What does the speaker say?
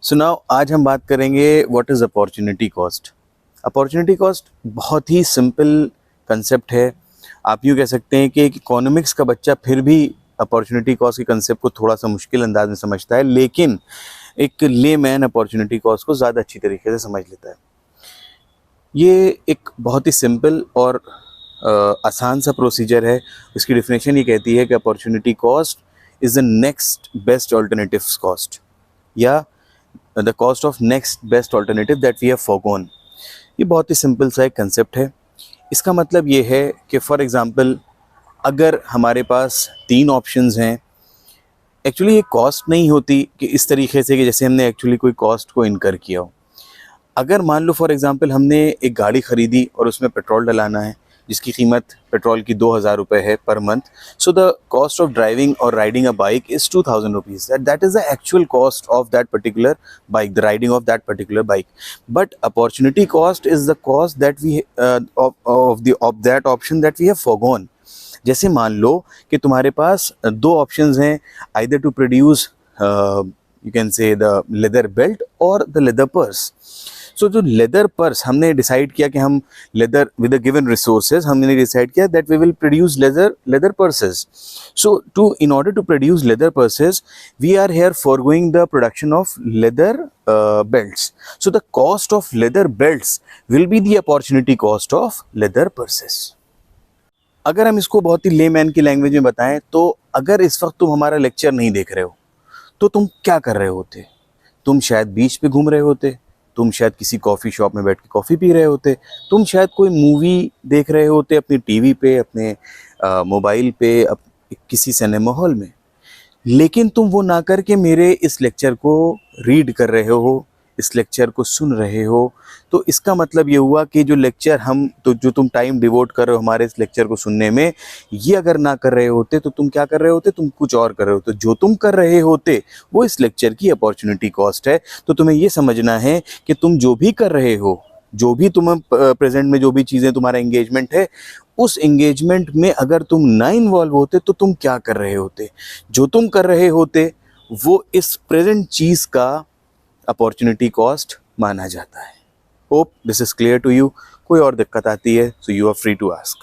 So now आज हम बात करेंगे what is opportunity cost. Opportunity cost बहुत ही सिंपल कंसेप्ट है। आप यूँ कह सकते हैं कि एक इकोनॉमिक्स का बच्चा फिर भी अपॉर्चुनिटी कॉस्ट के कंसेप्ट को थोड़ा सा मुश्किल अंदाज में समझता है, लेकिन एक लेमैन अपॉर्चुनिटी कॉस्ट को ज़्यादा अच्छी तरीके से समझ लेता है। ये एक बहुत ही सिंपल और आसान सा प्रोसीजर है। इसकी डेफिनेशन ये कहती है कि opportunity cost is the next best alternatives cost, या the cost of next best alternative that we have forgone. ये बहुत ही सिंपल सा एक कंसेप्ट है। इसका मतलब ये है कि फॉर एग्ज़ाम्पल अगर हमारे पास 3 ऑप्शंस हैं, एक्चुअली ये कॉस्ट नहीं होती कि इस तरीके से कि जैसे हमने एक्चुअली कोई कॉस्ट को इनकर किया हो। अगर मान लो फॉर एग्ज़ाम्पल हमने एक गाड़ी ख़रीदी और उसमें पेट्रोल डलाना है, जिसकी कीमत पेट्रोल की 2000 रुपये है per month. So the cost of driving और riding a bike is 2000 rupees. That is the actual cost of that particular bike, the riding of that particular bike. But opportunity cost is the cost that we of that option that we have forgone. जैसे मान लो कि तुम्हारे पास 2 options हैं, either to produce you can say the leather belt और the leather purse. सो जो leather purse हमने डिसाइड किया कि हम leather with the given resources हमने डिसाइड किया that we will produce leather purses. So to in order to produce leather purses we are here foregoing the production of leather belts. So the cost of leather belts will be the opportunity cost of leather purses. अगर हम इसको बहुत ही layman की language में बताएं तो अगर इस वक्त तुम हमारा लेक्चर नहीं देख रहे हो तो तुम क्या कर रहे होते? तुम शायद बीच पे घूम रहे होते, तुम शायद किसी कॉफ़ी शॉप में बैठ के कॉफ़ी पी रहे होते, तुम शायद कोई मूवी देख रहे होते अपनी टीवी पे, अपने मोबाइल पे, किसी सिनेमा हॉल में। लेकिन तुम वो ना करके मेरे इस लेक्चर को रीड कर रहे हो, इस लेक्चर को सुन रहे हो। तो इसका मतलब ये हुआ कि जो लेक्चर जो तुम टाइम डिवोट कर रहे हो हमारे इस लेक्चर को सुनने में, ये अगर ना कर रहे होते तो तुम क्या कर रहे होते? तुम कुछ और कर रहे होते। जो तुम कर रहे होते वो इस लेक्चर की अपॉर्चुनिटी कॉस्ट है। तो तुम्हें ये समझना है कि तुम जो भी कर रहे हो, जो भी तुम प्रेजेंट में जो भी चीज़ें तुम्हारा एंगेजमेंट है, उस एंगेजमेंट में अगर तुम ना इन्वॉल्व होते तो तुम क्या कर रहे होते? जो तुम कर रहे होते वो इस प्रेजेंट चीज़ का अपॉर्चुनिटी कॉस्ट माना जाता है। Hope this is clear to you. कोई और दिक्कत आती है so you are free to ask.